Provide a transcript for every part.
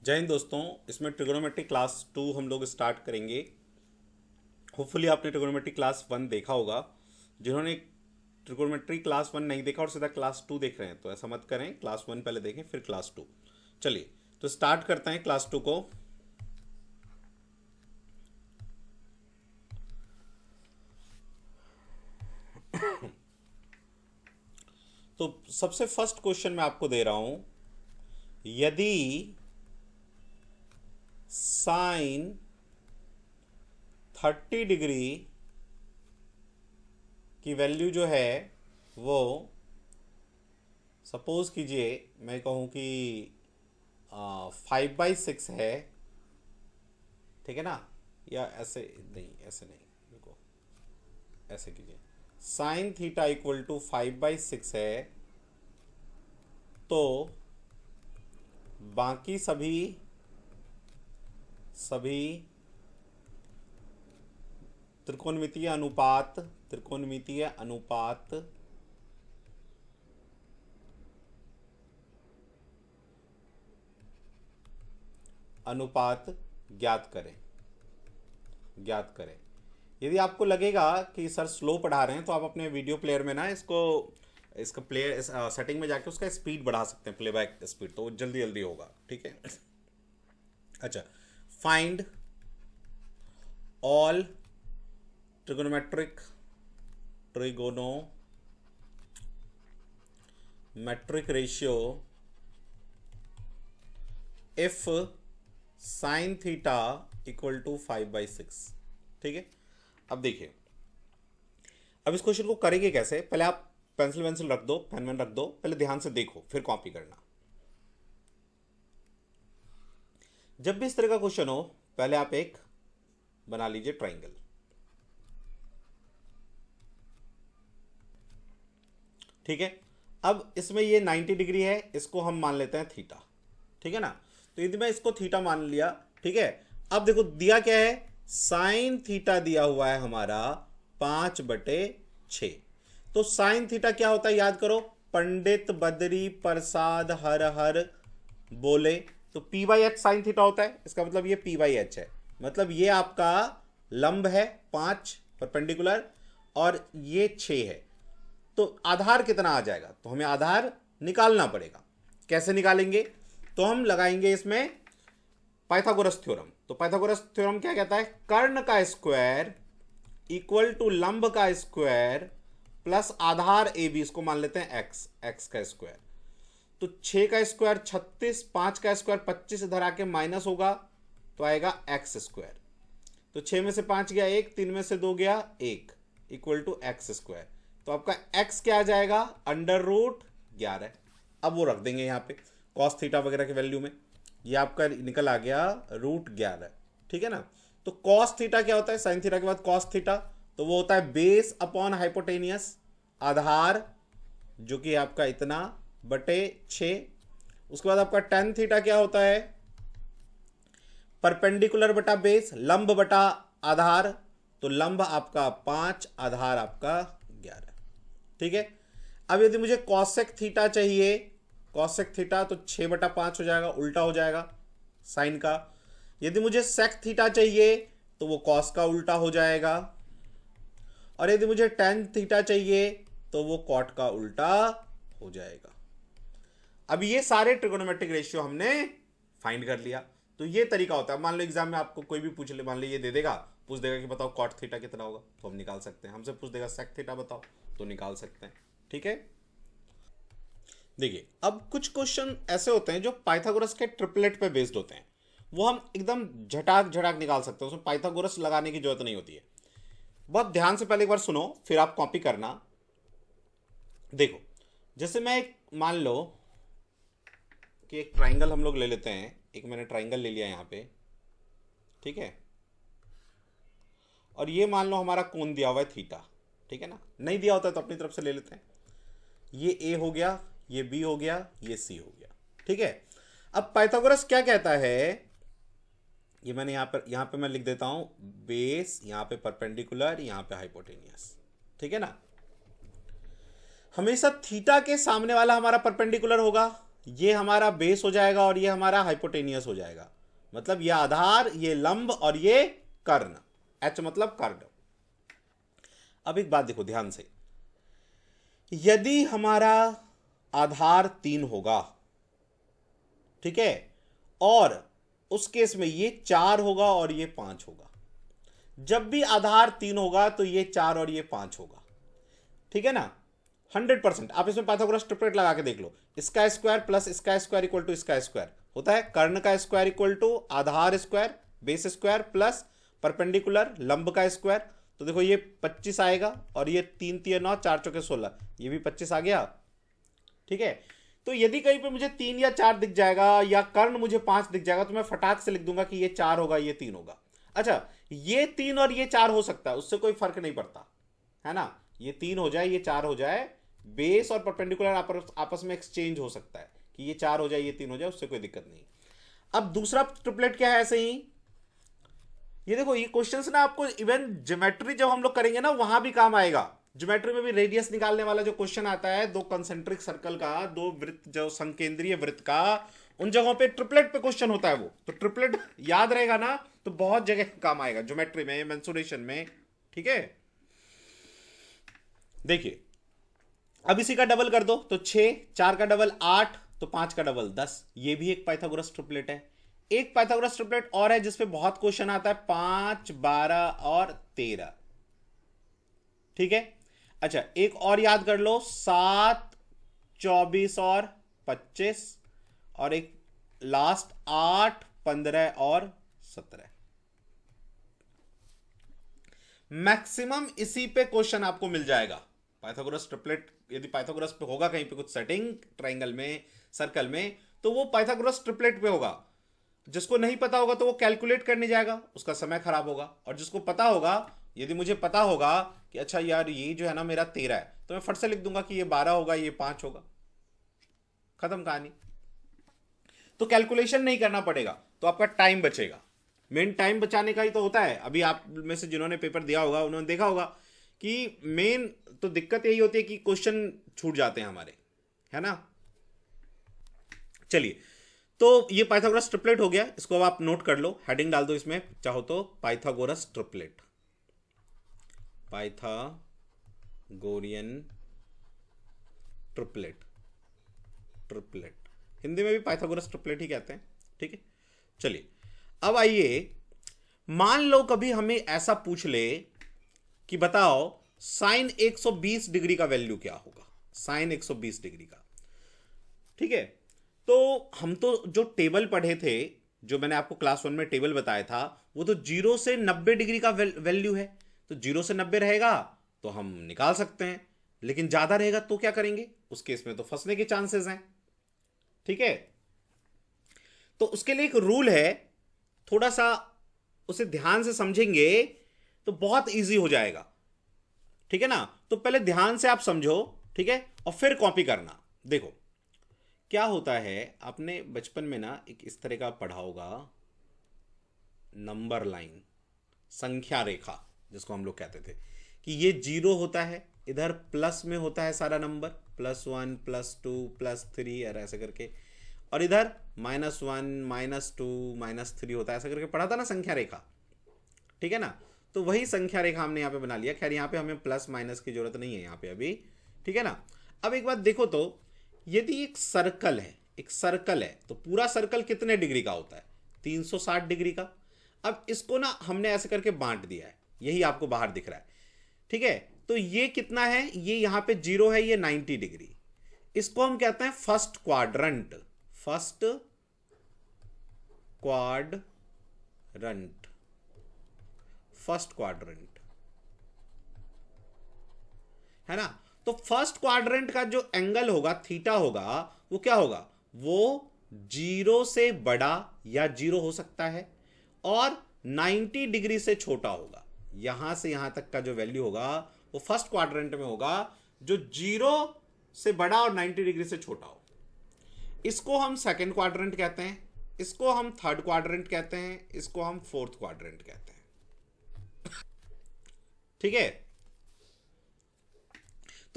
जय हिंद दोस्तों। इसमें ट्रिगोनोमेट्री क्लास 2 हम लोग स्टार्ट करेंगे। होपफुली आपने ट्रिगोनोमेट्री क्लास 1 देखा होगा। जिन्होंने ट्रिगोनोमेट्री क्लास 1 नहीं देखा और सीधा क्लास 2 देख रहे हैं तो ऐसा मत करें, क्लास 1 पहले देखें फिर क्लास 2। चलिए तो स्टार्ट करते हैं क्लास 2 को। तो सबसे फर्स्ट क्वेश्चन मैं आपको दे रहा हूं, यदि साइन 30 डिग्री की वैल्यू जो है वो सपोज कीजिए मैं कहूँ कि 5/6 है, ठीक है ना। या ऐसे नहीं, ऐसे नहीं, देखो ऐसे कीजिए, साइन थीटा इक्वल टू 5/6 है तो बाकी सभी त्रिकोणमितीय अनुपात ज्ञात करें। यदि आपको लगेगा कि सर स्लो पढ़ा रहे हैं तो आप अपने वीडियो प्लेयर में ना इसका प्लेयर सेटिंग में जाके उसका स्पीड बढ़ा सकते हैं, प्लेबैक स्पीड, तो जल्दी जल्दी होगा, ठीक है। अच्छा, find all trigonometric ratio if sine theta equal to 5/6, ठीक है। अब देखिए, अब इस क्वेश्चन को करेंगे कैसे। पहले आप पेंसिल रख दो, पेन रख दो, पहले ध्यान से देखो फिर कॉपी करना। जब भी इस तरह का क्वेश्चन हो पहले आप एक बना लीजिए ट्राइंगल, ठीक है। अब इसमें ये 90 डिग्री है, इसको हम मान लेते हैं थीटा, ठीक है ना। तो यदि मैं इसको थीटा मान लिया, ठीक है। अब देखो दिया क्या है, साइन थीटा दिया हुआ है हमारा 5/6। तो साइन थीटा क्या होता है याद करो, पंडित बद्री प्रसाद हर हर बोले, तो p/h साइन थीटा होता है। इसका मतलब ये p/h है, मतलब ये आपका लंब है 5 परपेंडिकुलर और ये 6 है। तो आधार कितना आ जाएगा, तो हमें आधार निकालना पड़ेगा। कैसे निकालेंगे, तो हम लगाएंगे इसमें पाइथागोरस थ्योरम। तो पाइथागोरस थ्योरम क्या कहता है, कर्ण का स्क्वायर इक्वल टू लंब का स्क्वायर प्लस आधार ए बी, इसको मान लेते हैं x का स्क्वायर। तो 6 का स्क्वायर 36, 5 का स्क्वायर 25, इधर आके माइनस होगा तो आएगा x स्क्वायर। तो 6 में से 5 गया 1, 3 में से 2 गया 1, इक्वल टू x स्क्वायर। तो आपका x क्या आ जाएगा, √11। अब वो रख देंगे यहाँ पे कॉस थीटा वगैरह की वैल्यू में, ये आपका निकल आ गया √11, ठीक है ना। तो कॉस थीटा क्या होता है, साइन थीटा के बाद कॉस थीटा, तो वो होता है बेस अपॉन हाइपोटेनियस, आधार जो कि आपका इतना बटे 6। उसके बाद आपका टेन थीटा क्या होता है, परपेंडिकुलर बटा बेस, लंब बटा आधार, तो लंब आपका 5, आधार आपका 11, ठीक है। अब यदि मुझे कॉसेक थीटा चाहिए, कॉसेक थीटा तो 6/5 हो जाएगा, उल्टा हो जाएगा साइन का। यदि मुझे सेक थीटा चाहिए तो वो कॉस का उल्टा हो जाएगा, और यदि मुझे टेन थीटा चाहिए तो वो कॉट का उल्टा हो जाएगा। अब ये सारे ट्रिगोनोमेट्रिक रेशियो हमने फाइंड कर लिया। तो ये तरीका होता है। मान लो एग्जाम में आपको कोई भी पूछ ले, मान लो ये दे देगा, पूछ देगा कि बताओ कॉट थीटा कितना होगा, तो हम निकाल सकते हैं। हमसे पूछ देगा सेक थीटा बताओ, तो निकाल सकते हैं, ठीक है। देखिए, अब कुछ क्वेश्चन ऐसे होते हैं जो पाइथागोरस के ट्रिपलेट पे बेस्ड होते हैं, वो हम एकदम झटाक निकाल सकते हैं, उसमें पाइथागोरस लगाने की जरूरत नहीं होती है। बहुत ध्यान से पहले एक बार सुनो फिर आप कॉपी करना। देखो, जैसे मैं मान लो कि एक ट्राइंगल हम लोग ले लेते हैं, एक मैंने ट्राइंगल ले लिया यहाँ पे, ठीक है। और ये मान लो हमारा कोण दिया हुआ है थीटा, ठीक है ना। नहीं दिया होता है तो अपनी तरफ से ले लेते हैं। ये ए हो गया, ये बी हो गया, ये सी हो गया, ठीक है। अब पाइथागोरस क्या कहता है, ये मैंने यहां पे मैं लिख देता हूं, बेस, यहां पे परपेंडिकुलर, यहां पे हाइपोटेनियस, ठीक है ना। हमेशा थीटा के सामने वाला हमारा परपेंडिकुलर होगा, ये हमारा बेस हो जाएगा और ये हमारा हाइपोटेनियस हो जाएगा। मतलब ये आधार, ये लंब और ये कर्ण। एच मतलब कर्ण। अब एक बात देखो ध्यान से, यदि हमारा आधार 3 होगा, ठीक है, और उस केस में ये 4 होगा और ये 5 होगा। जब भी आधार 3 होगा तो ये 4 और ये 5 होगा, ठीक है ना। 100%। आप इसमें पाइथागोरस ट्रिपलेट लगा के देख लो, इसका स्क्वायर प्लस इसका स्क्वायर इक्वल टू इसका स्क्वायर होता है कर्ण का स्क्वायर इक्वल टू आधार square base square plus perpendicular लंब का स्क्वायर। तो देखो ये 25 आएगा और ये 3 3 9 4 चौके 16, ये भी 25 आ गया, ठीक है। तो यदि कहीं पे मुझे 3 या 4 दिख जाएगा या कर्ण मुझे 5 दिख जाएगा तो मैं फटाक से लिख दूंगा कि ये 4 होगा, ये 3 होगा। अच्छा, ये 3 और ये 4 हो सकता है, उससे कोई फर्क नहीं पड़ता, है ना। ये 3 हो जाए, ये 4 हो जाए, बेस और परपेंडिकुलर आपस में एक्सचेंज हो सकता है कि ये 4 हो जाए, ये 3 हो जाए, उससे कोई दिक्कत नहीं। अब दूसरा ट्रिपलेट क्या है, ऐसे ही ये देखो, ये क्वेश्चंस ना आपको इवन ज्योमेट्री जब हम लोग करेंगे ना वहां भी काम आएगा। ज्योमेट्री में भी रेडियस निकालने वाला जो क्वेश्चन आता है, 2 कंसेंट्रिक सर्कल का, 2 वृत्त, जो संकेंद्रीय वृत्त का, उन जगहों पे ट्रिपलेट पे क्वेश्चन होता है वो। तो ट्रिपलेट याद रहेगा ना तो बहुत जगह काम आएगा, ज्योमेट्री में, मेंसुरेशन में, ठीक है। देखिए अब इसी का डबल कर दो तो 6, 4 का डबल 8, तो 5 का डबल 10। ये भी एक पाइथागोरस ट्रिपलेट है। एक पाइथागोरस ट्रिपलेट और है जिसपे बहुत क्वेश्चन आता है, 5, 12 और 13, ठीक है। अच्छा, एक और याद कर लो, 7, 24 और 25, और एक लास्ट 8, 15 और 17। मैक्सिमम इसी पे क्वेश्चन आपको मिल जाएगा। पाइथागोरस ट्रिपलेट यदि पाइथागोरस पे होगा कहीं पे कुछ सेटिंग ट्रायंगल में, सर्कल में, तो वो पाइथागोरस ट्रिपलेट पे होगा। जिसको नहीं पता होगा तो वो कैलकुलेट करने जाएगा, उसका समय खराब होगा। और जिसको पता होगा, यदि मुझे पता होगा कि अच्छा यार ये जो है ना मेरा 13 है, तो मैं फट से लिख दूंगा कि ये 12 होगा, ये 5 होगा, खत्म कहानी। तो कैलकुलेशन नहीं करना पड़ेगा, तो आपका टाइम बचेगा। मेन टाइम बचाने का ही तो होता है। अभी आप में से जिन्होंने पेपर दिया होगा उन्होंने देखा होगा कि मेन तो दिक्कत यही होती है कि क्वेश्चन छूट जाते हैं हमारे, है ना। चलिए, तो ये पाइथागोरस ट्रिपलेट हो गया, इसको अब आप नोट कर लो, हेडिंग डाल दो इसमें चाहो तो, Pythagoras triplet, Pythagorean triplet, triplet Hindi में भी पाइथागोरस ट्रिपलेट ही कहते हैं, ठीक है। चलिए अब आइए, मान लो कभी हमें ऐसा पूछ ले कि बताओ साइन 120 डिग्री का वैल्यू क्या होगा, साइन 120 डिग्री का, ठीक है। तो हम तो जो टेबल पढ़े थे, जो मैंने आपको क्लास 1 में टेबल बताया था, वो तो 0 से 90 डिग्री का वैल्यू है। तो 0 से 90 रहेगा तो हम निकाल सकते हैं, लेकिन ज्यादा रहेगा तो क्या करेंगे, उस केस में तो फंसने के चांसेस हैं, ठीक है। तो उसके लिए एक रूल है, थोड़ा सा उसे ध्यान से समझेंगे तो बहुत इजी हो जाएगा, ठीक है ना। तो पहले ध्यान से आप समझो, ठीक है, और फिर कॉपी करना। देखो क्या होता है, आपने बचपन में ना एक इस तरह का पढ़ा होगा, नंबर लाइन, संख्या रेखा जिसको हम लोग कहते थे, कि ये 0 होता है, इधर प्लस में होता है सारा नंबर, +1 +2 +3 और ऐसे करके, और इधर -1 -2 -3 होता है, ऐसा करके पढ़ा था ना संख्या रेखा, ठीक है ना। तो वही संख्या रेखा हमने यहाँ पे बना लिया। खैर यहाँ पे हमें प्लस माइनस की जरूरत नहीं है यहाँ पे अभी, ठीक है ना। अब एक बात देखो, तो यदि एक सर्कल है, एक सर्कल है, तो पूरा सर्कल कितने डिग्री का होता है, 360 डिग्री का। अब इसको ना हमने ऐसे करके बांट दिया है, यही आपको बाहर दिख रहा है, ठीक है। तो ये कितना है, ये यहाँ पे 0 है, ये 90 डिग्री। इसको हम कहते हैं first quadrant, first quadrant, first quadrant, है ना। तो फर्स्ट क्वाड्रेंट का जो एंगल होगा, थीटा होगा, वो क्या होगा, वो 0 से बड़ा या 0 हो सकता है और 90 डिग्री से छोटा होगा। यहां से यहां तक का जो वैल्यू होगा वो फर्स्ट क्वाड्रेंट में होगा, जो 0 से बड़ा और 90 डिग्री से छोटा हो। इसको हम सेकंड क्वाड्रेंट कहते हैं, इसको हम थर्ड क्वाड्रेंट कहते हैं, इसको हम फोर्थ क्वाड्रेंट कहते हैं, ठीक है।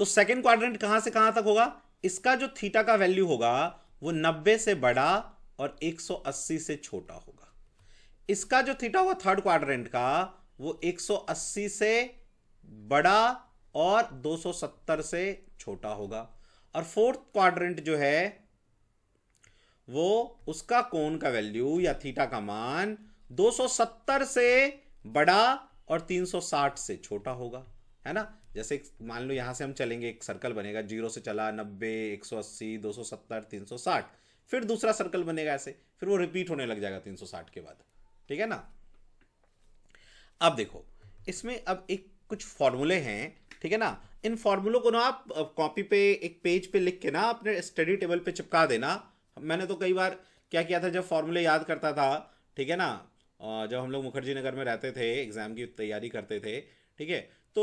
तो सेकंड क्वाड्रेंट कहां से कहां तक होगा, इसका जो थीटा का वैल्यू होगा वो 90 से बड़ा और 180 से छोटा होगा। इसका जो थीटा हुआ थर्ड क्वाड्रेंट का, वो 180 से बड़ा और 270 से छोटा होगा। और फोर्थ क्वाड्रेंट जो है वो उसका कोण का वैल्यू या थीटा का मान 270 से बड़ा और 360 से छोटा होगा, है ना। जैसे मान लो यहां से हम चलेंगे, एक सर्कल बनेगा, 0 से चला 90, 180, 270, 360, फिर दूसरा सर्कल बनेगा ऐसे, फिर वो रिपीट होने लग जाएगा 360 के बाद, ठीक है ना। अब देखो इसमें अब एक कुछ फॉर्मूले हैं, ठीक है ना। इन फॉर्मूलों को ना आप कॉपी पे एक पेज पे लिख के ना अपने स्टडी टेबल पे चिपका देना। मैंने तो कई बार क्या किया था, जब फॉर्मूले याद करता था, ठीक है ना, जब हम लोग मुखर्जी नगर में रहते थे, एग्जाम की तैयारी करते थे, ठीक है, तो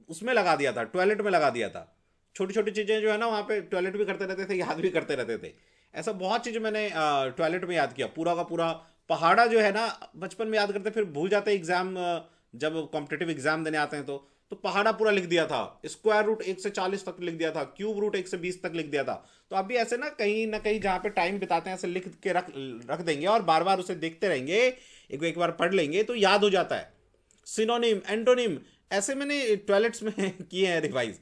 उसमें लगा दिया था, टॉयलेट में लगा दिया था। छोटी छोटी चीज़ें जो है ना वहाँ पे टॉयलेट भी करते रहते थे, याद भी करते रहते थे। ऐसा बहुत चीज़ें मैंने टॉयलेट में याद किया, पूरा का पूरा पहाड़ा जो है ना बचपन में याद करते, फिर भूल जाते एग्जाम, जब कॉम्पिटेटिव एग्जाम देने आते हैं तो पहाड़ा पूरा लिख दिया था, स्क्वायर रूट 1 से 40 तक लिख दिया था, क्यूब रूट 1 से 20 तक लिख दिया था। तो आप भी ऐसे ना कहीं जहाँ पे टाइम बिताते हैं ऐसे लिख के रख देंगे और बार बार उसे देखते रहेंगे, एक बार पढ़ लेंगे तो याद हो जाता है। सिनोनिम, एंटोनिम, ऐसे मैंने टॉयलेट्स में किए हैं रिवाइज,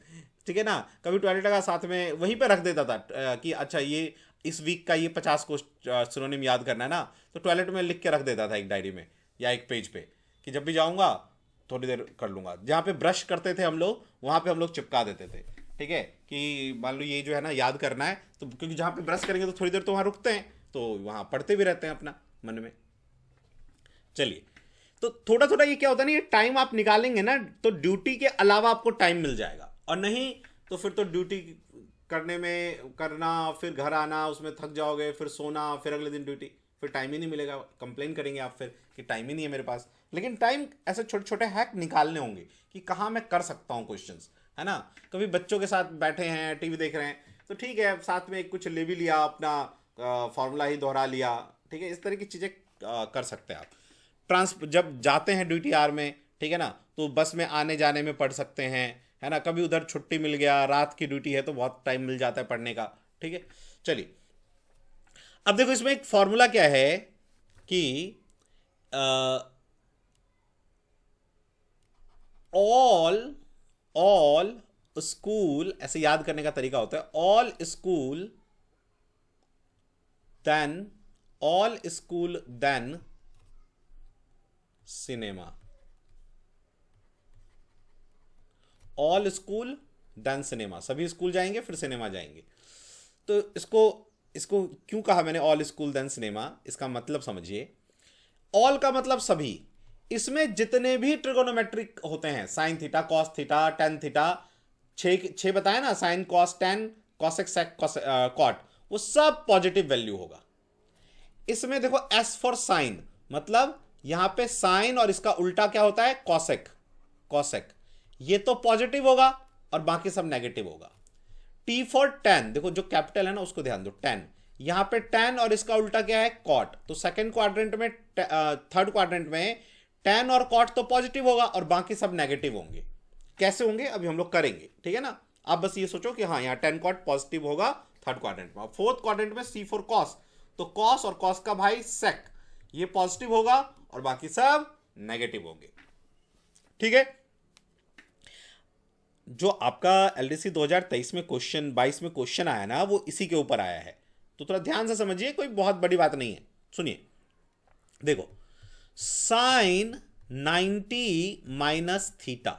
ठीक है ना। कभी टॉयलेट का साथ में वहीं पे रख देता था कि अच्छा ये इस वीक का ये 50 को सिनोनिम याद करना है ना, तो टॉयलेट में लिख के रख देता था एक डायरी में या एक पेज पे, कि जब भी जाऊंगा थोड़ी देर कर लूंगा। जहाँ पे ब्रश करते थे हम लोग, वहाँ पे हम लोग चिपका देते थे, ठीक है, कि मान लो ये जो है ना याद करना है, तो क्योंकि जहाँ पे ब्रश करेंगे तो थोड़ी देर तो वहाँ रुकते हैं, तो वहाँ पढ़ते भी रहते हैं अपना मन में। चलिए, तो थोड़ा थोड़ा ये क्या होता है ना, ये टाइम आप निकालेंगे ना तो ड्यूटी के अलावा आपको टाइम मिल जाएगा, और नहीं तो फिर तो ड्यूटी करना, फिर घर आना, उसमें थक जाओगे, फिर सोना, फिर अगले दिन ड्यूटी, फिर टाइम ही नहीं मिलेगा। कंप्लेन करेंगे आप फिर कि टाइम ही नहीं है मेरे पास। लेकिन टाइम ऐसे छोटे छोटे हैक निकालने होंगे कि कहाँ मैं कर सकता हूँ क्वेश्चंस, है ना। कभी बच्चों के साथ बैठे हैं, टीवी देख रहे हैं, तो ठीक है साथ में कुछ ले भी लिया, अपना फॉर्मूला ही दोहरा लिया, ठीक है, इस तरह की चीज़ें कर सकते हैं आप। जब जाते हैं ड्यूटी आर में, ठीक है ना, तो बस में आने जाने में पढ़ सकते हैं, है ना। कभी उधर छुट्टी मिल गया, रात की ड्यूटी है तो बहुत टाइम मिल जाता है पढ़ने का, ठीक है। चलिए, अब देखो इसमें एक फॉर्मूला क्या है कि ऑल स्कूल, ऐसे याद करने का तरीका होता है, all school then cinema, all school then cinema, सभी स्कूल जाएंगे फिर सिनेमा जाएंगे। तो इसको क्यों कहा मैंने ऑल स्कूल देन सिनेमा, इसका मतलब समझिए। ऑल का मतलब सभी, इसमें जितने भी ट्रिगोनोमेट्रिक होते हैं, sine theta, cos theta, tan theta, छह बताया ना, sine cos tan cosec sec cot, वो सब पॉजिटिव वैल्यू होगा। इसमें देखो एस फॉर साइन, मतलब यहां पे साइन और इसका उल्टा क्या होता है, कॉसेक, कॉसेक, ये तो पॉजिटिव होगा और बाकी सब नेगेटिव होगा। टी फॉर टेन, देखो जो कैपिटल है ना उसको ध्यान दो, टेन, यहां पे टेन और इसका उल्टा क्या है, कॉट, तो सेकंड क्वाड्रेंट में, थर्ड क्वाड्रेंट में टेन और कॉट तो पॉजिटिव होगा और बाकी सब नेगेटिव होंगे। कैसे होंगे अभी हम लोग करेंगे, ठीक है ना। आप बस ये सोचो कि हाँ यहाँ टेन कॉट पॉजिटिव होगा थर्ड क्वाड्रेंट में। फोर्थ क्वाड्रेंट में सी फॉर कॉस, तो कॉस और कॉस का भाई सेक, ये पॉजिटिव होगा और बाकी सब नेगेटिव होंगे, ठीक है। जो आपका एलडीसी 2023 में क्वेश्चन 22 में क्वेश्चन आया ना, वो इसी के ऊपर आया है, तो थोड़ा ध्यान से समझिए, कोई बहुत बड़ी बात नहीं है। सुनिए, देखो साइन 90 माइनस थीटा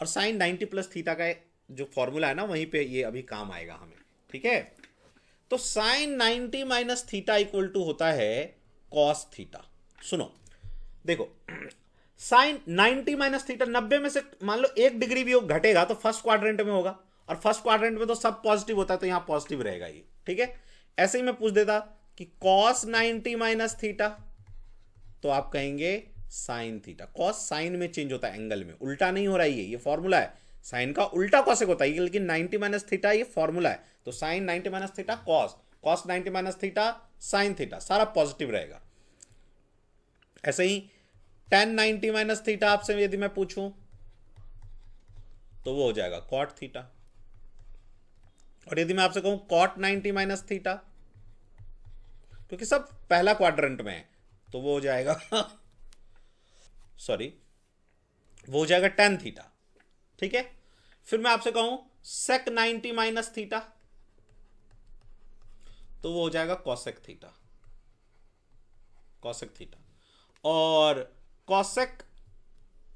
और साइन 90 प्लस थीटा का जो फॉर्मूला है ना, वहीं पे ये अभी काम आएगा हमें, ठीक है। तो sine 90 minus theta equal to होता है कॉस थीटा। सुनो देखो, साइन 90 माइनस थीटा, 90 में से मान लो 1 डिग्री भी घटेगा तो फर्स्ट क्वाड्रेंट में होगा, और फर्स्ट क्वाड्रेंट में तो सब पॉजिटिव होता है, तो यहां पॉजिटिव रहेगा ये, ठीक है। ऐसे ही मैं पूछ देता कि कॉस 90 माइनस थीटा, तो आप कहेंगे साइन थीटा। कॉस साइन में चेंज होता है, एंगल में, उल्टा नहीं हो रहा है, ये फॉर्मूला है। साइन का उल्टा कॉसेक होता है, लेकिन 90 माइनस थीटा ये फॉर्मूला है, तो sine 90 minus theta cos, cos 90 minus theta sine theta, सारा पॉजिटिव रहेगा। ऐसे ही tan 90 माइनस थीटा आपसे यदि मैं पूछूं तो वो हो जाएगा कॉट थीटा, और यदि मैं आपसे कहूं cot 90 माइनस थीटा, क्योंकि सब पहला क्वाड्रेंट में है, तो वो हो जाएगा सॉरी, वो हो जाएगा tan थीटा। ठीक है, फिर मैं आपसे कहूं sec 90 माइनस थीटा, तो वो हो जाएगा cosec थीटा, cosec थीटा। और cosec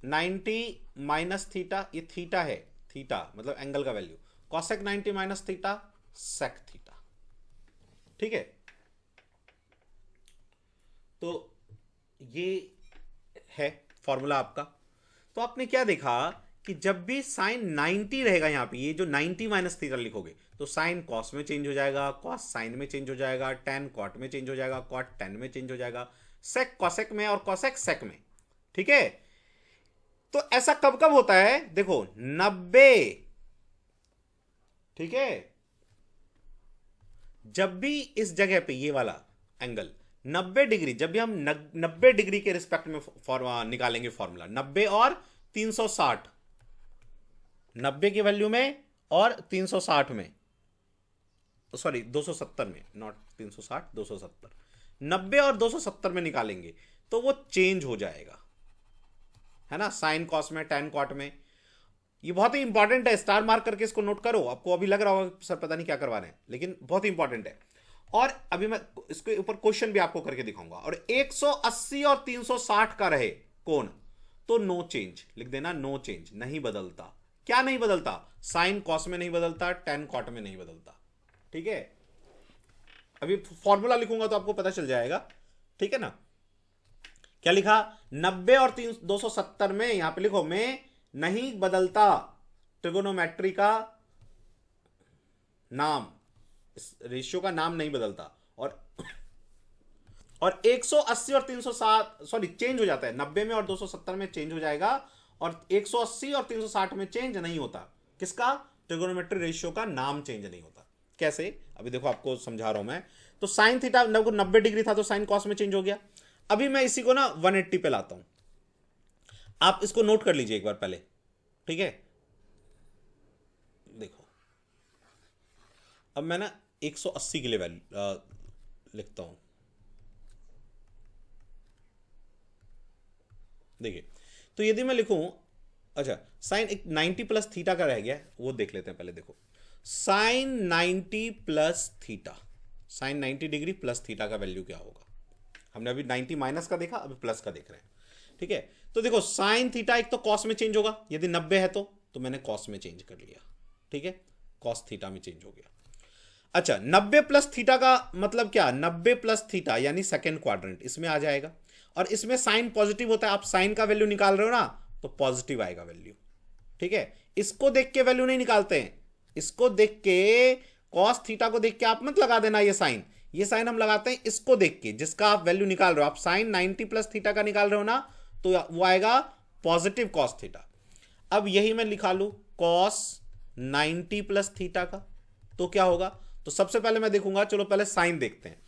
90 माइनस थीटा, ये थीटा है, थीटा मतलब एंगल का value, cosec 90 minus theta sec theta. ठीक है, तो ये है फॉर्मूला आपका। तो आपने क्या देखा कि जब भी साइन 90 रहेगा यहां पे, ये जो 90 माइनस थीटा लिखोगे तो साइन कॉस में चेंज हो जाएगा, कॉस साइन में चेंज हो जाएगा, टेन कॉट में चेंज हो जाएगा, कॉट टेन में चेंज हो जाएगा, सेक कॉसेक में और कॉसेक सेक में। ठीक है, तो ऐसा कब कब होता है, देखो 90, ठीक है, जब भी इस जगह पे ये वाला एंगल 90 डिग्री, जब भी हम 90 डिग्री के रिस्पेक्ट में निकालेंगे फॉर्मूला, 90 और 360, 90 की वैल्यू में और 360 में, सॉरी 270 में, नॉट 360, 270, 90 और 270 में निकालेंगे तो वो चेंज हो जाएगा, है ना, साइन कॉस में, टेन कॉट में। ये बहुत ही इंपॉर्टेंट है, स्टार मार्क करके इसको नोट करो। आपको अभी लग रहा होगा सर पता नहीं क्या करवा रहे हैं, लेकिन बहुत ही इंपॉर्टेंट है। और अभी मैं इसके ऊपर क्वेश्चन भी आपको करके दिखाऊंगा। और 180 और 360 का रहे कोण, तो नो चेंज लिख देना, नो चेंज, नहीं बदलता। क्या नहीं बदलता, साइन कॉस में नहीं बदलता, टेन कॉट में नहीं बदलता। ठीक है, अभी फॉर्मूला लिखूंगा तो आपको पता चल जाएगा। ठीक है ना, क्या लिखा, 90 और 270 में, यहां पे लिखो में नहीं बदलता ट्रिगोनोमेट्री का नाम, इस रेशियो का नाम नहीं बदलता। और 180 और 360, सॉरी चेंज हो जाता है, 90 में और 270 में चेंज हो जाएगा, और 180 और 360 में चेंज नहीं होता। किसका, ट्रिगोनोमेट्री रेशियो का नाम चेंज नहीं होता। कैसे, अभी देखो आपको समझा रहा हूं मैं। तो साइन थीटा 90 डिग्री था तो साइन कॉस में चेंज हो गया। अभी मैं इसी को ना 180 पे लाता हूं, आप इसको नोट कर लीजिए एक बार पहले। ठीक है, देखो अब मैं ना 180 के लिए वैल्यू लिखता हूं। देखिए, तो यदि मैं लिखूं, अच्छा साइन एक 90 प्लस थीटा का रह गया, वो देख लेते हैं पहले। देखो sine 90 plus theta, sine 90 degree plus theta का वैल्यू क्या होगा। हमने अभी 90 माइनस का देखा, अभी प्लस का देख रहे हैं। ठीक है, तो देखो साइन थीटा एक तो कॉस में चेंज होगा, यदि 90 है तो मैंने कॉस में चेंज कर लिया। ठीक है, कॉस थीटा में चेंज हो गया। अच्छा 90 प्लस थीटा का मतलब क्या, 90 प्लस थीटा यानी सेकेंड क्वाड्रेंट इसमें आ जाएगा। और इसमें साइन पॉजिटिव होता है, आप साइन का वैल्यू निकाल रहे हो ना, तो पॉजिटिव आएगा वैल्यू। ठीक है, इसको देख के वैल्यू नहीं निकालते हैं, इसको देख के, कॉस थीटा को देख के आप मत लगा देना ये साइन हम लगाते हैं इसको देख के, जिसका आप वैल्यू निकाल रहे हो। आप साइन 90 प्लस थीटा का निकाल रहे हो ना, तो वो आएगा पॉजिटिव कॉस थीटा। अब यही मैं लिखा लू कॉस 90 प्लस थीटा का, तो क्या होगा, तो सबसे पहले मैं देखूंगा, चलो पहले साइन देखते हैं।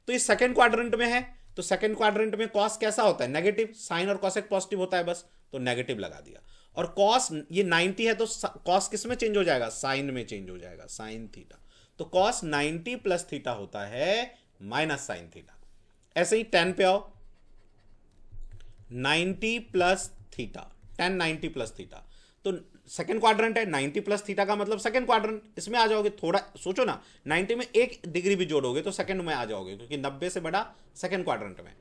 तो ये सेकंड क्वाड्रेंट में है, तो सेकंड क्वाड्रेंट में कॉस कैसा होता है, नेगेटिव, साइन और कॉसेक पॉजिटिव होता है बस, तो नेगेटिव लगा दिया। और कॉस ये 90 है तो कॉस किस में चेंज हो जाएगा, साइन में चेंज हो जाएगा, साइन थीटा। तो कॉस 90 प्लस थीटा होता है माइनस साइन थीटा। ऐसे ही 10 पे आओ, 90 प्लस थीटा, 10 90 प्लस थीटा, तो सेकंड क्वाड्रेंट है, 90 प्लस थीटा का मतलब सेकंड क्वाड्रेंट, इसमें आ जाओगे। थोड़ा सोचो ना, 90 में 1 डिग्री भी जोड़ोगे तो सेकंड में आ जाओगे, क्योंकि 90 से बड़ा सेकंड क्वाड्रेंट में।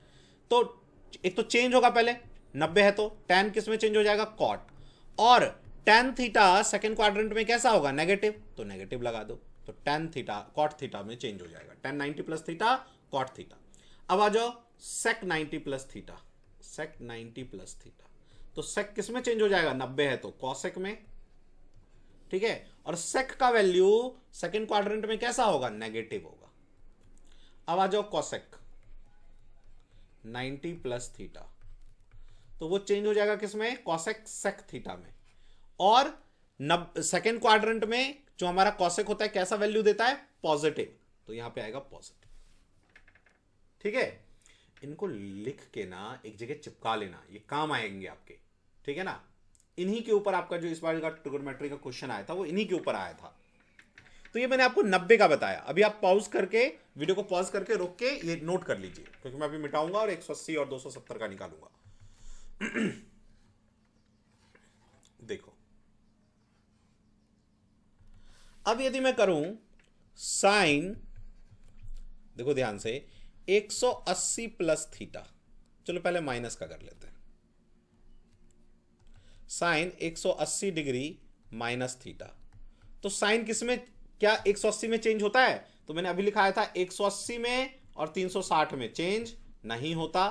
तो एक तो चेंज होगा, पहले 90 है तो tan किस में चेंज हो जाएगा, कॉट। और tan थीटा सेकंड क्वाड्रेंट में कैसा होगा, नेगेटिव, तो नेगेटिव लगा दो, तो tan थीटा कॉट थीटा में चेंज हो जाएगा, tan 90 plus theta cot theta. अब आ जाओ sec 90 plus theta, sec 90 plus theta, तो sec किस में चेंज हो जाएगा, 90 है तो कॉसेक में। ठीक है, और sec का वैल्यू सेकंड क्वाड्रेंट में कैसा होगा, नेगेटिव होगा। अब आ जाओ कॉसेक 90 प्लस थीटा, तो वो चेंज हो जाएगा किसमें, कॉसेक सेक थीटा में। और सेकंड क्वाड्रेंट में जो हमारा कॉसेक होता है कैसा वैल्यू देता है, पॉजिटिव, तो यहां पे आएगा पॉजिटिव। ठीक है, इनको लिख के ना एक जगह चिपका लेना, ये काम आएंगे आपके। ठीक है ना, इन्हीं के ऊपर आपका जो इस बार का ट्रिगोनोमेट्री का क्वेश्चन आया था वो इन्हीं के ऊपर आया था। तो ये मैंने आपको 90 का बताया। अभी आप पॉज करके वीडियो को पॉज करके रोक के ये नोट कर लीजिए, क्योंकि मैं अभी मिटाऊंगा और 180 और 270 का निकालूंगा। देखो अब यदि मैं करूं साइन, देखो ध्यान से, 180 प्लस थीटा, चलो पहले माइनस का कर लेते हैं। साइन 180 डिग्री माइनस थीटा, तो साइन किस में, क्या 180 में चेंज होता है? तो मैंने अभी लिखाया था 180 में और 360 में चेंज नहीं होता,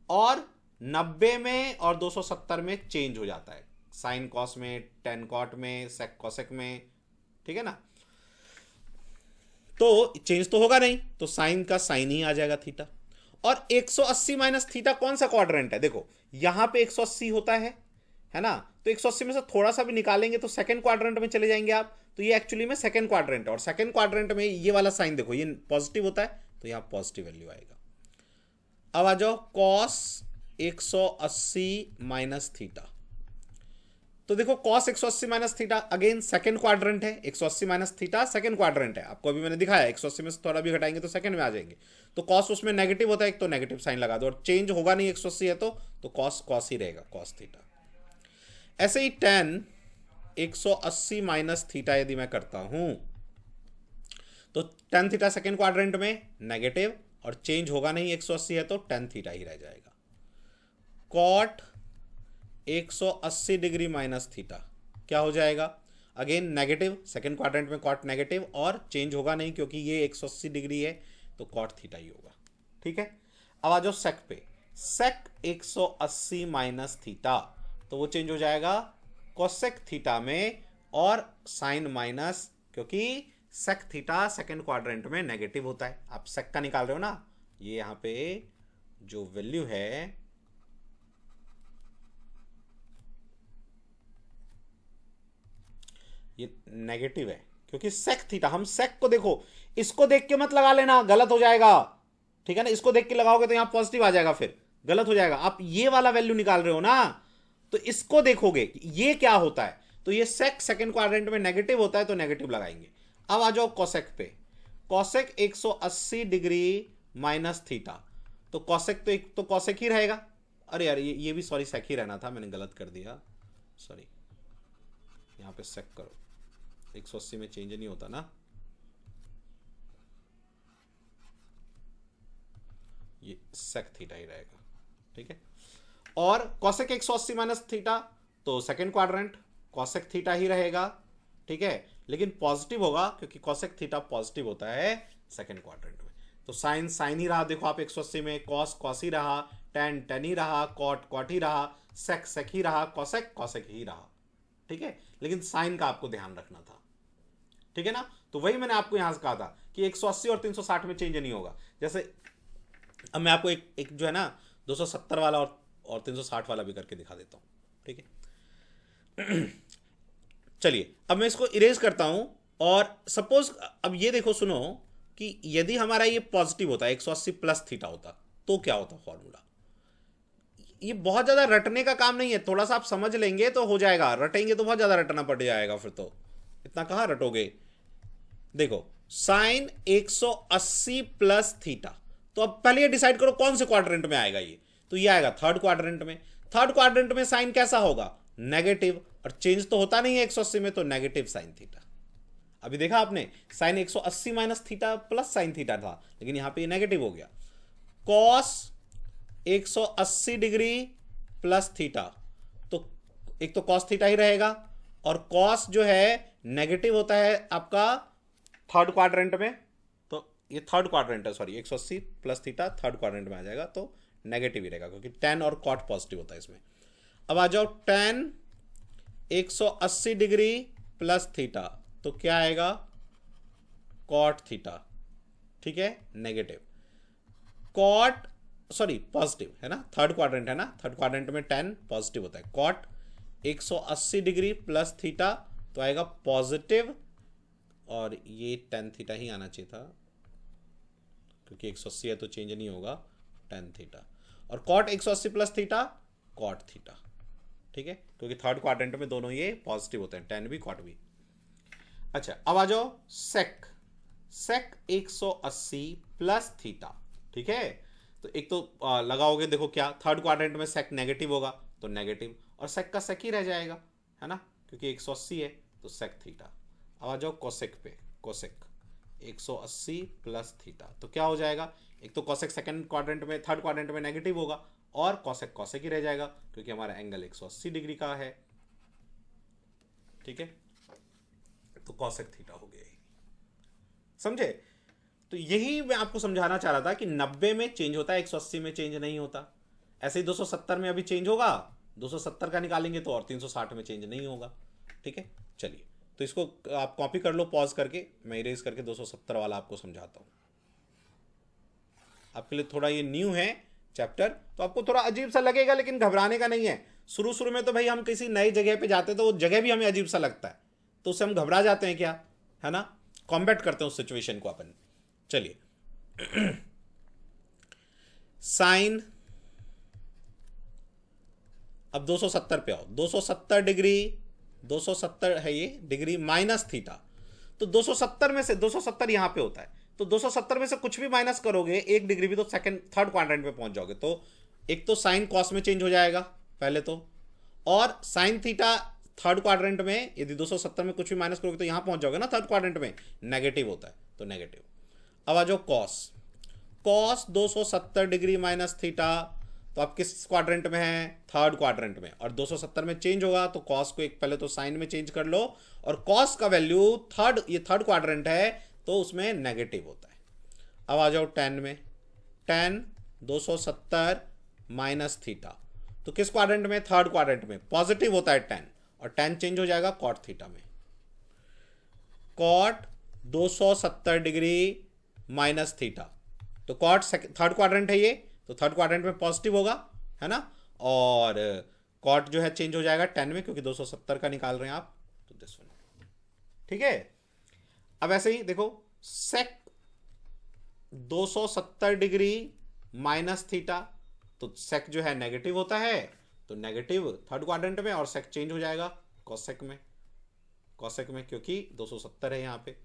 और 90 में और 270 में चेंज हो जाता है। साइन कॉस में, टेन कॉट में, सेक कॉसेक में, ठीक है ना। तो चेंज तो होगा नहीं, तो साइन का साइन ही आ जाएगा थीटा। और 180 माइनस थीटा कौन सा क्वाड्रेंट है? देखो यहां पे 180 होता है ना, तो 180 में से थोड़ा सा भी निकालेंगे तो सेकंड क्वाड्रेंट में चले जाएंगे आप, तो ये एक्चुअली में सेकंड क्वाड्रेंट है, और सेकंड क्वाड्रेंट में ये वाला साइन देखो ये पॉजिटिव होता है, तो यहां पॉजिटिव वैल्यू आएगा। अब आ जाओ कॉस 180 माइनस थीटा, तो देखो cos 180 minus theta again second quadrant है, 180 माइनस थीटा सेकंड क्वाड्रेंट है, आपको अभी मैंने दिखाया 180 में से थोड़ा भी घटाएंगे तो सेकंड में आ जाएंगे। तो कॉस उसमें नेगेटिव होता है, एक तो नेगेटिव साइन लगा दो, और चेंज होगा नहीं 180 है तो कॉस कॉस ही रहेगा, कॉस थीटा। ऐसे ही टेन 180 माइनस थीटा यदि मैं करता हूं, तो टेन थीटा सेकंड क्वाड्रेंट में नेगेटिव, और चेंज होगा नहीं 180 है तो टेन थीटा ही रह जाएगा। कॉट 180 डिग्री माइनस थीटा क्या हो जाएगा? अगेन नेगेटिव, सेकंड क्वाड्रेंट में कॉट नेगेटिव, और चेंज होगा नहीं क्योंकि ये 180 डिग्री है, तो कॉट थीटा ही होगा, ठीक है। अब आ जाओ सेक पे, सेक 180 माइनस थीटा, तो वो चेंज हो जाएगा कोसेक थीटा में, और साइन माइनस, क्योंकि सेक थीटा सेकंड क्वाड्रेंट में नेगेटिव होता है। आप सेक का निकाल रहे हो ना, ये यहां पे जो वैल्यू है ये नेगेटिव है, क्योंकि सेक थीटा, हम सेक को देखो, इसको देख के मत लगा लेना, गलत हो जाएगा, ठीक है ना। इसको देख के लगाओगे तो यहां पॉजिटिव आ जाएगा, फिर गलत हो जाएगा। आप ये वाला वैल्यू निकाल रहे हो ना, तो इसको देखोगे ये क्या होता है, तो ये सेक सेकंड क्वाड्रेंट में नेगेटिव होता है, तो नेगेटिव लगाएंगे। अब आ जाओ कोसेक पे, कोसेक 180 डिग्री माइनस थीटा, तो कोसेक तो एक तो कोसेक ही रहेगा। अरे यार ये भी सॉरी सेक ही रहना था, मैंने गलत कर दिया, सॉरी। यहां पे सेक करो, 180 में चेंज नहीं होता ना, ये सेक थीटा ही रहेगा, ठीक है। और कॉसेक 180 माइनस थीटा, तो सेकंड क्वाड्रेंट कॉसेक थीटा ही रहेगा, ठीक है, लेकिन पॉजिटिव होगा क्योंकि कॉसेक थीटा पॉजिटिव होता है सेकंड क्वाड्रेंट में। तो साइन साइन ही रहा, देखो आप 180 में, कॉस कॉस ही रहा, टेन टेन ही रहा, कॉट कॉट ही रहा, सेक सेक ही रहा, कॉसेक कॉसेक ही रहा, ठीक है, लेकिन साइन का आपको ध्यान रखना था, ठीक है ना। तो वही मैंने आपको यहां से कहा था कि 180 और 360 में चेंज नहीं होगा। जैसे अब मैं आपको एक जो है ना 270 वाला और 360 वाला भी करके दिखा देता हूं, ठीक है। चलिए अब मैं इसको इरेज करता हूं, और सपोज अब ये देखो, सुनो कि यदि हमारा ये पॉजिटिव होता है 180 प्लस थीटा होता, तो क्या होता फॉर्मूला। ये बहुत ज्यादा रटने का काम नहीं है, थोड़ा सा आप समझ लेंगे तो हो जाएगा, रटेंगे तो बहुत ज्यादा रटना पड़ जाएगा, फिर तो इतना कहां रटोगे। देखो साइन 180 प्लस थीटा, तो अब पहले ये डिसाइड करो कौन से क्वाड्रेंट में आएगा ये, तो ये आएगा थर्ड क्वाड्रेंट में। थर्ड क्वाड्रेंट में साइन कैसा होगा? नेगेटिव, और चेंज तो होता नहीं है 180 में, तो नेगेटिव साइन थीटा। अभी देखा आपने, sine 180 minus theta plus sine theta था, लेकिन यहां पे नेगेटिव हो गया। कॉस 180 डिग्री प्लस थीटा, तो एक तो कॉस थीटा ही रहेगा, और कॉस जो है नेगेटिव होता है आपका थर्ड क्वाड्रेंट में, तो ये थर्ड क्वाड्रेंट है, sorry 180 plus theta third quadrant में आ जाएगा, तो नेगेटिव ही रहेगा क्योंकि टेन और कॉट पॉजिटिव होता है इसमें। अब आ जाओ टेन 180 डिग्री प्लस थीटा, तो क्या आएगा? कॉट थीटा, ठीक है, नेगेटिव। कॉट सॉरी पॉजिटिव है ना, थर्ड क्वाड्रेंट है ना, थर्ड क्वाड्रेंट में टेन पॉजिटिव होता है। कॉट 180 डिग्री प्लस थीटा, तो आएगा पॉजिटिव, और ये टेन थीटा ही आना चाहिए था क्योंकि 180 है तो चेंज नहीं होगा, टेन थीटा। और cot 180 plus theta cot theta, ठीक है, क्योंकि थर्ड क्वाड्रेंट में दोनों ये पॉजिटिव होते हैं, टेन भी कॉट भी। अच्छा अब आ जाओ सेक, सेक 180 प्लस थीटा, ठीक है। तो एक तो लगाओगे, देखो क्या थर्ड क्वाड्रेंट में सेक नेगेटिव होगा तो नेगेटिव, और सेक का सेक ही रह जाएगा, है ना, क्योंकि 180 है तो सेक थीटा। अब आ जाओ कोसेक पे, कोसेक 180 प्लस थीटा, तो क्या हो जाएगा, एक तो कोसेक सेकंड क्वाड्रेंट में, थर्ड क्वाड्रेंट में नेगेटिव होगा, और कोसेक कोसेक ही रह जाएगा क्योंकि हमारा एंगल 180 डिग्री का है, ठीक है। तो कोसेक थीटा हो गया, समझे। तो यही मैं आपको समझाना चाह रहा था कि 90 में चेंज होता है, 180 में चेंज नहीं होता। ऐसे ही 270 में अभी चेंज होगा, 270 का निकालेंगे तो, और 360 में चेंज नहीं होगा, ठीक है। चलिए तो इसको आप कॉपी कर लो पॉज करके, मैं इरेज करके 270 वाला आपको समझाता हूं। आपके लिए थोड़ा ये न्यू है चैप्टर, तो आपको थोड़ा अजीब सा लगेगा, लेकिन घबराने का नहीं है। शुरू शुरू में तो भाई हम किसी नई जगह पे जाते हैं तो वो जगह भी हमें अजीब सा लगता है, तो उससे हम घबरा जाते हैं क्या, है ना, कॉम्बैट करते हैं उस सिचुएशन को अपन। चलिए साइन, अब 270 पे आओ, 270 डिग्री, 270 है ये डिग्री माइनस थीटा, तो 270 में से 270 यहां पे होता है, तो 270 में से कुछ भी माइनस करोगे एक डिग्री भी, तो सेकंड थर्ड क्वाड्रेंट पे पहुंच जाओगे। तो एक तो साइन कॉस में चेंज हो जाएगा पहले तो, और साइन थीटा थर्ड क्वाड्रेंट में यदि 270 में कुछ भी माइनस करोगे तो यहां पहुंच जाओगे ना, थर्ड क्वाड्रेंट में नेगेटिव होता है तो नेगेटिव। अब आ जाओ cos, cos 270 degree minus theta, तो आप किस क्वाड्रेंट में है, थर्ड क्वाड्रेंट में, और 270 में चेंज होगा तो कॉस को एक पहले तो साइन में चेंज कर लो, और कॉस का वैल्यू थर्ड, ये थर्ड क्वाड्रेंट है तो उसमें नेगेटिव होता है। अब आ जाओ टेन में, टेन 270 माइनस थीटा, तो किस क्वाड्रेंट में, थर्ड क्वाड्रेंट में, पॉजिटिव होता है टेन, और टेन चेंज हो जाएगा कॉट थीटा में, कॉट 270 डिग्री माइनस थीटा, तो कॉट थर्ड क्वाड्रेंट है ये, तो थर्ड क्वाड्रेंट में पॉजिटिव होगा, है ना, और कॉट जो है चेंज हो जाएगा 10 में, क्योंकि 270 का निकाल रहे हैं आप, तो दिस वन, ठीक है। अब ऐसे ही देखो सेक 270 डिग्री माइनस थीटा, तो सेक जो है नेगेटिव होता है, तो नेगेटिव थर्ड क्वाड्रेंट में, और सेक चेंज हो जाएगा कॉसेक में, कॉसेक में क्योंकि 270 है यहां पे,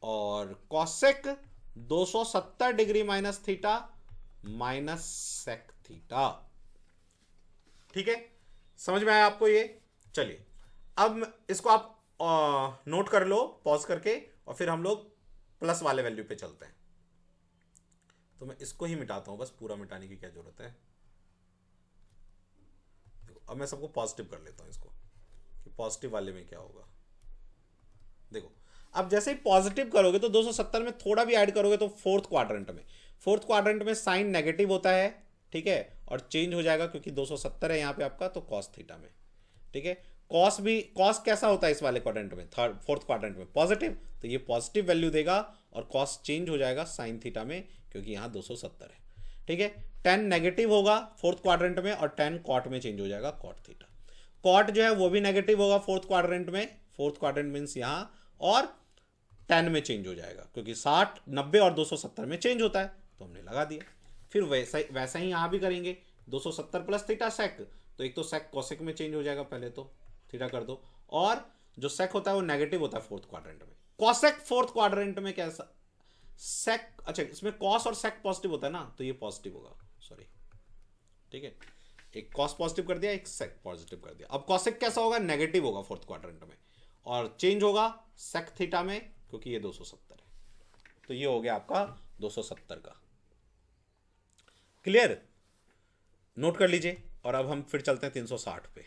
और cosec 270 degree minus theta minus sec theta, ठीक है, समझ में आया आपको ये। चलिए अब इसको आप नोट कर लो पॉज करके, और फिर हम लोग प्लस वाले वैल्यू पे चलते हैं। तो मैं इसको ही मिटाता हूं, बस पूरा मिटाने की क्या जरूरत है। अब मैं सबको पॉजिटिव कर लेता हूं इसको, कि पॉजिटिव वाले में क्या होगा। देखो अब जैसे ही पॉजिटिव करोगे तो 270 में थोड़ा भी ऐड करोगे तो फोर्थ क्वाड्रेंट में, फोर्थ क्वाड्रेंट में साइन नेगेटिव होता है, ठीक है, और चेंज हो जाएगा क्योंकि 270 है यहां पे आपका, तो कॉस थीटा में, ठीक है। कॉस भी, कॉस कैसा होता है इस वाले क्वाड्रेंट में, थर्ड फोर्थ क्वाड्रेंट में पॉजिटिव, तो ये पॉजिटिव वैल्यू देगा, और कॉस चेंज हो जाएगा साइन थीटा में क्योंकि यहां 270 है, ठीक है। 10 नेगेटिव होगा फोर्थ क्वाड्रेंट में, और 10 कॉट में चेंज हो जाएगा, कॉट थीटा। कॉट जो है वो भी नेगेटिव होगा फोर्थ क्वाड्रेंट में, फोर्थ क्वाड्रेंट मीन्स यहां, और 10 में चेंज हो जाएगा क्योंकि 60, 90 और 270 में चेंज होता है, तो हमने लगा दिया। फिर वैसा ही यहां भी करेंगे, 270 प्लस थीटा सेक, तो एक तो सेक कोसेक में चेंज हो जाएगा, पहले तो थीटा कर दो, और जो सेक होता है वो नेगेटिव होता है फोर्थ क्वाड्रेंट में, कोसेक फोर्थ क्वाड्रेंट में कैसा सेक, अच्छा इसमें कॉस और सेक पॉजिटिव होता है ना, तो ये पॉजिटिव होगा, सॉरी, ठीक है, एक कॉस पॉजिटिव कर दिया, एक सेक पॉजिटिव कर दिया। अब कॉसेक कैसा होगा, नेगेटिव होगा फोर्थ क्वाड्रेंट में, और चेंज होगा सेक थीटा में क्योंकि ये 270 है, तो ये हो गया आपका 270 का, क्लियर, नोट कर लीजिए। और अब हम फिर चलते हैं 360 पे।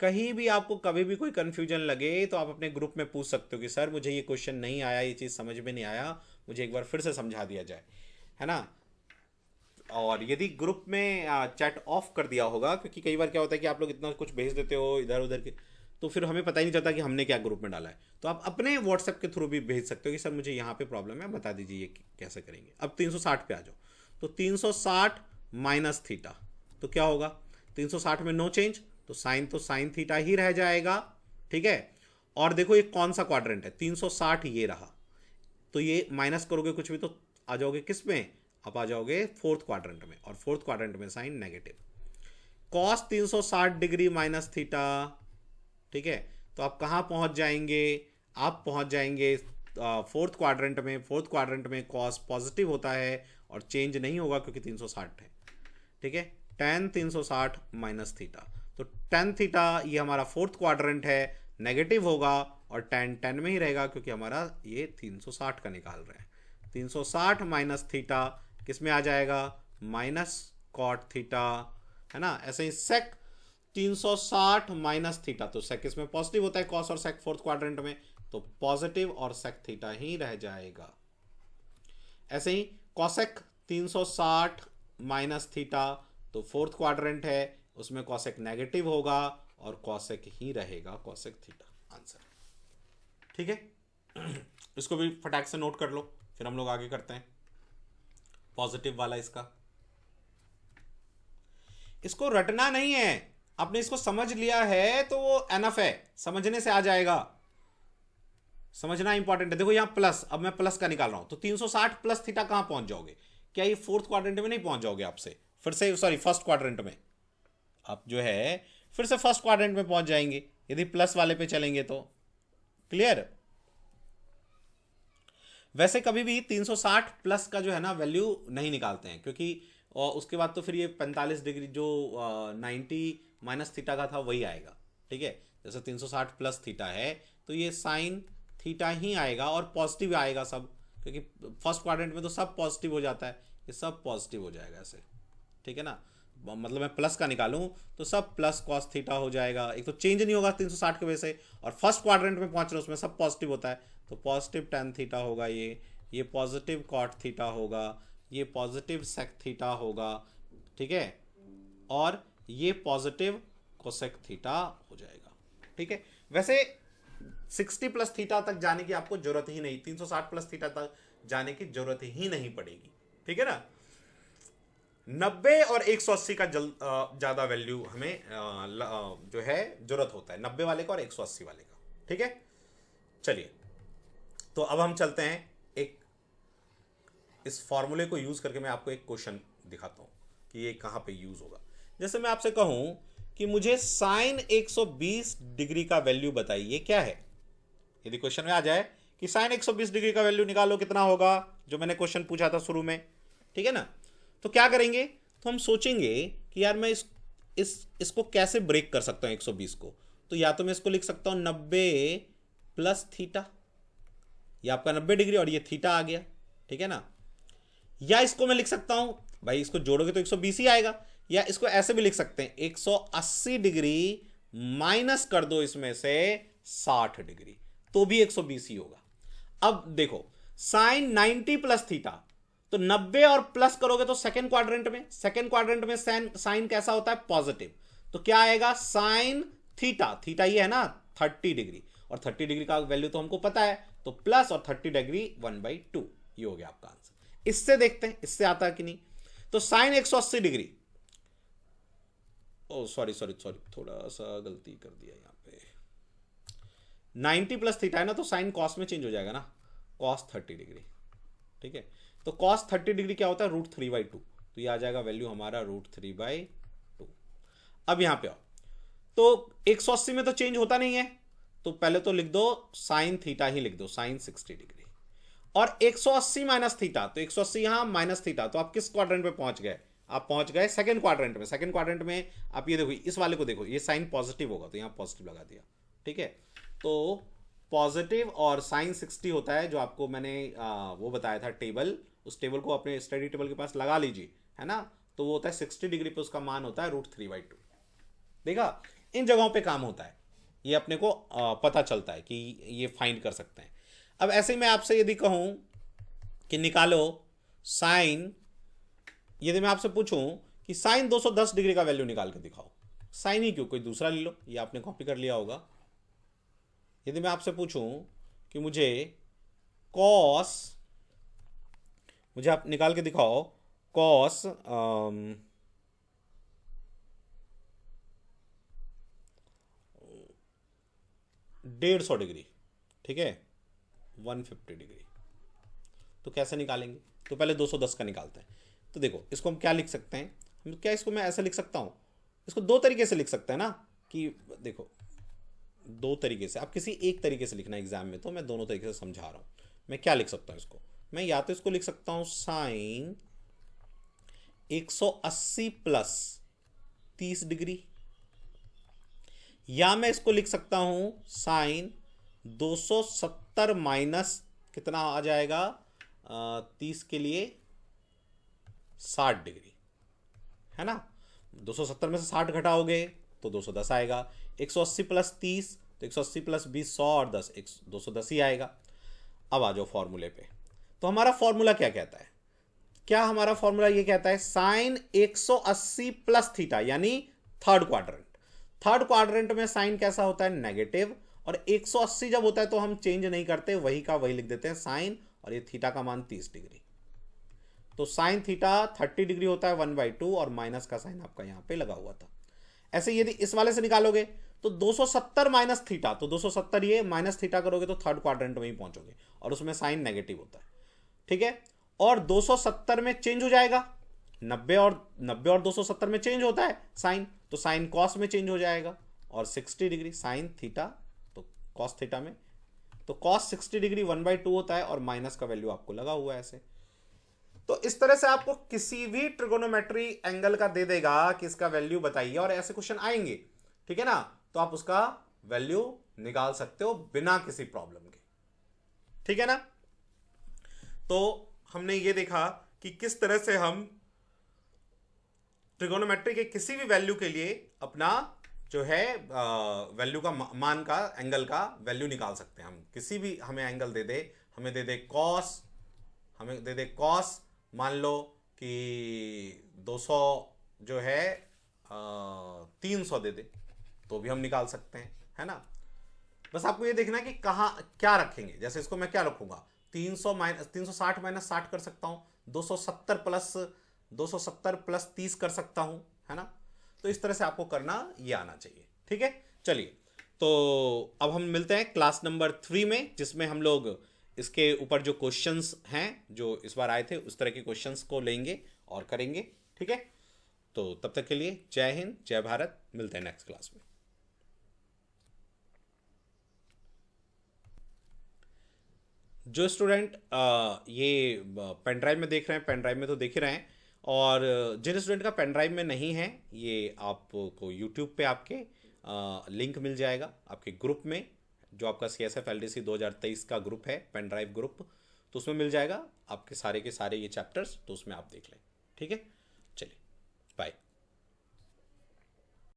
कहीं भी आपको कभी भी कोई कंफ्यूजन लगे तो आप अपने ग्रुप में पूछ सकते हो कि सर मुझे ये क्वेश्चन नहीं आया, ये चीज़ समझ में नहीं आया, मुझे एक बार फिर से समझा दिया जाए, है ना। और यदि ग्रुप में चैट ऑफ कर दिया होगा, क्योंकि कई बार क्या होता है कि आप लोग इतना कुछ भेज देते हो इधर उधर के, तो फिर हमें पता ही नहीं चलता कि हमने क्या ग्रुप में डाला है, तो आप अपने व्हाट्सएप के थ्रू भी भेज सकते हो कि सर मुझे यहाँ पे प्रॉब्लम है, बता दीजिए ये कैसे करेंगे। अब 360 पे आ जाओ, तो 360 माइनस थीटा, तो क्या होगा, 360 में नो चेंज, तो साइन थीटा ही रह जाएगा, ठीक है। और देखो ये कौन सा क्वाड्रेंट है, 360 ये रहा, तो ये माइनस करोगे कुछ भी तो आ जाओगे किस में, आप आ जाओगे फोर्थ क्वाड्रेंट में, और फोर्थ क्वाड्रेंट में sine negative. Cos 360 degree minus theta, ठीक है। तो आप कहाँ पहुँच जाएंगे, आप पहुँच जाएंगे फोर्थ क्वाड्रेंट में। फोर्थ क्वाड्रेंट में कॉस पॉजिटिव होता है और चेंज नहीं होगा क्योंकि 360 है, ठीक है। tan 360 माइनस थीटा, तो tan थीटा ये हमारा फोर्थ क्वाड्रेंट है, नेगेटिव होगा और tan में ही रहेगा क्योंकि हमारा ये 360 का निकाल रहे हैं। 360 माइनस थीटा किस में आ जाएगा, माइनस कॉट थीटा, है ना। ऐसे ही सेक 360 माइनस थीटा, तो सेक इसमें पॉजिटिव होता है, कॉस और सेक फोर्थ क्वाड्रेंट में, तो पॉजिटिव और सेक थीटा ही रह जाएगा। ऐसे ही कॉसेक 360 माइनस थीटा, तो फोर्थ क्वाड्रेंट है, उसमें कॉसेक नेगेटिव होगा और कॉसेक ही रहेगा, कॉसेक थीटा आंसर, ठीक है। इसको भी फटाक से नोट कर लो, फिर हम लोग आगे करते हैं। पॉजिटिव वाला इसको रटना नहीं है, आपने इसको समझ लिया है तो वो एनफ है, समझने से आ जाएगा। समझना इंपॉर्टेंट है। देखो यहां प्लस, अब मैं प्लस का निकाल रहा हूं, तो 360 प्लस थीटा कहां पहुंच जाओगे, क्या ये फोर्थ क्वाड्रेंट में नहीं पहुंच जाओगे आपसे फिर से, सॉरी फर्स्ट क्वाड्रेंट में, आप जो है फिर से फर्स्ट क्वाड्रेंट में पहुंच जाएंगे यदि प्लस वाले पे चलेंगे तो। क्लियर। वैसे कभी भी 360 प्लस का जो है ना वैल्यू नहीं निकालते हैं, क्योंकि और उसके बाद तो फिर ये 45 डिग्री जो 90 माइनस थीटा का था वही आएगा, ठीक है। जैसे 360 प्लस थीटा है तो ये साइन थीटा ही आएगा और पॉजिटिव आएगा सब, क्योंकि फर्स्ट क्वाड्रेंट में तो सब पॉजिटिव हो जाता है, ये सब पॉजिटिव हो जाएगा ऐसे, ठीक है ना। मतलब मैं प्लस का निकालूं तो सब प्लस कॉस थीटा हो जाएगा, एक तो चेंज नहीं होगा 360 की वजह से, और फर्स्ट क्वाड्रेंट में पहुंच रहे हैं उसमें सब पॉजिटिव होता है, तो पॉजिटिव tan थीटा होगा, ये पॉजिटिव कॉट थीटा होगा, ये पॉजिटिव सेक थीटा होगा, ठीक है, और ये पॉजिटिव कोसेक थीटा हो जाएगा, ठीक है। वैसे 60 प्लस थीटा तक जाने की आपको जरूरत ही नहीं, 360 प्लस थीटा तक जाने की जरूरत ही नहीं पड़ेगी, ठीक है ना। 90 और 180 का ज्यादा वैल्यू हमें जो है जरूरत होता है, 90 वाले का और 180 वाले का, ठीक है। चलिए तो अब हम चलते हैं एक इस फॉर्मूले को यूज करके मैं आपको एक क्वेश्चन दिखाता हूं कि ये कहां पे यूज होगा। जैसे मैं आपसे कहूं कि मुझे साइन 120 डिग्री का वैल्यू बताइए क्या है। यदि क्वेश्चन में आ जाए कि साइन 120 डिग्री का वैल्यू निकालो कितना होगा, जो मैंने क्वेश्चन पूछा था शुरू में, ठीक है ना। तो क्या करेंगे, तो हम सोचेंगे कि यार मैं इसको कैसे ब्रेक कर सकता हूं 120 को। तो या तो मैं इसको लिख सकता हूं 90 प्लस थीटा, ये आपका 90 डिग्री और ये थीटा आ गया, ठीक है ना। या इसको मैं लिख सकता हूं, भाई इसको जोड़ोगे तो 120 ही आएगा, या इसको ऐसे भी लिख सकते हैं 180 डिग्री माइनस कर दो इसमें से 60 डिग्री, तो भी 120 ही होगा। अब देखो साइन 90 प्लस थीटा, तो 90 और प्लस करोगे तो सेकेंड क्वाड्रेंट में साइन कैसा होता है, पॉजिटिव, तो क्या आएगा साइन थीटा ये है ना 30 डिग्री, और 30 डिग्री का वैल्यू तो हमको पता है, तो प्लस और 30 डिग्री 1/2, ये हो गया आपका आंसर। इससे देखते हैं इससे आता है कि नहीं। तो साइन 180 डिग्री, ओ सॉरी थोड़ा सा गलती कर दिया यहाँ पे, 90 प्लस थीटा है ना, तो साइन कॉस में चेंज हो जाएगा ना, कॉस 30 डिग्री, ठीक है। तो कॉस 30 डिग्री क्या होता है, √3/2, तो ये आ जाएगा वैल्यू हमारा √3/2। अब यहां पे आओ, तो 180 में तो चेंज होता नहीं है, तो पहले तो लिख दो साइन थीटा ही लिख दो, साइन 60 डिग्री, और 180 माइनस थीटा, तो 180 यहां माइनस थीटा, तो आप किस क्वाड्रेंट पे पहुंच गए, आप पहुंच गए सेकंड क्वाड्रेंट में। सेकंड क्वाड्रेंट में आप ये देखो, इस वाले को देखो, ये साइन पॉजिटिव होगा तो यहां पॉजिटिव लगा दिया, ठीक है। तो पॉजिटिव और साइन 60 होता है, जो आपको मैंने वो बताया था टेबल, उस टेबल को अपने स्टडी टेबल के पास लगा लीजिए, है ना। तो वो होता है 60 डिग्री पे उसका मान होता है √3/2। देखा, इन जगहों पे काम होता है, ये अपने को पता चलता है कि ये फाइंड कर सकते हैं। अब ऐसे ही मैं आपसे यदि कहूं कि निकालो साइन, यदि मैं आपसे पूछूं कि साइन 210 डिग्री का वैल्यू निकाल के दिखाओ, साइन ही क्यों, कोई दूसरा ले लो, ये आपने कॉपी कर लिया होगा। यदि मैं आपसे पूछूं कि मुझे कॉस, मुझे आप निकाल के दिखाओ कॉस 150 डिग्री, ठीक है, 150 डिग्री, तो कैसे निकालेंगे। तो पहले 210 का निकालते हैं। तो देखो इसको हम क्या लिख सकते हैं, क्या इसको मैं ऐसे लिख सकता हूँ, इसको दो तरीके से लिख सकते हैं ना, कि देखो दो तरीके से, आप किसी एक तरीके से लिखना एग्जाम में, तो मैं दोनों तरीके से समझा रहा हूँ। मैं क्या लिख सकता हूँ इसको, मैं या तो इसको लिख सकता हूँ साइन 180 प्लस 30 डिग्री, या मैं इसको लिख सकता हूं साइन 270 माइनस कितना आ जाएगा 30 के लिए 60 डिग्री, है ना। 270 में से 60 घटाओगे तो 210 आएगा। 180 प्लस 30 तो 180 प्लस 20 100 और 10 210 ही आएगा। अब आ जाओ फॉर्मूले पे। तो हमारा फॉर्मूला क्या कहता है, क्या हमारा फॉर्मूला ये कहता है साइन 180 प्लस थीटा, यानी थर्ड क्वाड्रेंट। थर्ड क्वाड्रेंट में साइन कैसा होता है, नेगेटिव, और 180 जब होता है तो हम चेंज नहीं करते, वही का वही लिख देते हैं साइन, और ये थीटा का मान 30 डिग्री। तो साइन थीटा 30 डिग्री होता है 1/2, और माइनस का साइन आपका यहां पे लगा हुआ था। ऐसे यदि इस वाले से निकालोगे तो 270 माइनस थीटा, तो 270 ये माइनस थीटा करोगे तो थर्ड क्वाड्रेंट में ही पहुंचोगे, और उसमें साइन नेगेटिव होता है, ठीक है। और 270 में चेंज हो जाएगा, 90 और 270 में चेंज होता है साइन, तो साइन कॉस में चेंज हो जाएगा, और 60 डिग्री साइन थीटा तो कॉस थीटा में, तो कॉस 60 डिग्री 1/2 होता है, और माइनस का वैल्यू आपको लगा हुआ है ऐसे। तो इस तरह से आपको किसी भी ट्रिगोनोमेट्री एंगल का दे देगा कि इसका वैल्यू बताइए, और ऐसे क्वेश्चन आएंगे, ठीक है ना, तो आप उसका वैल्यू निकाल सकते हो बिना किसी प्रॉब्लम के, ठीक है ना। तो हमने ये देखा कि किस तरह से हम ट्रिगोनोमेट्री के किसी भी वैल्यू के लिए अपना जो है वैल्यू का मान का एंगल का वैल्यू निकाल सकते हैं। हम किसी भी हमें एंगल दे दे, हमें दे दे कॉस, हमें दे दे कॉस, मान लो कि 200 जो है 300 दे दे, तो भी हम निकाल सकते हैं, है ना। बस आपको ये देखना है कि कहाँ क्या रखेंगे। जैसे इसको मैं क्या रखूंगा, 360 माइनस 60 कर सकता हूँ, 270 प्लस 30 कर सकता हूँ, है ना। तो इस तरह से आपको करना ये आना चाहिए, ठीक है। चलिए, तो अब हम मिलते हैं क्लास नंबर 3 में, जिसमें हम लोग इसके ऊपर जो क्वेश्चंस हैं जो इस बार आए थे उस तरह के क्वेश्चंस को लेंगे और करेंगे, ठीक है। तो तब तक के लिए जय हिंद, जय भारत, मिलते हैं नेक्स्ट क्लास में। जो स्टूडेंट ये पेन ड्राइव में देख रहे हैं, पेन ड्राइव में तो देख ही रहे हैं, और जिन स्टूडेंट का पेन ड्राइव में नहीं है, ये आपको यूट्यूब पे आपके लिंक मिल जाएगा आपके ग्रुप में, जो आपका CSF LDC 2023 का ग्रुप है, पेन ड्राइव ग्रुप, तो उसमें मिल जाएगा आपके सारे के सारे ये चैप्टर्स, तो उसमें आप देख लें, ठीक है। चलिए, बाय।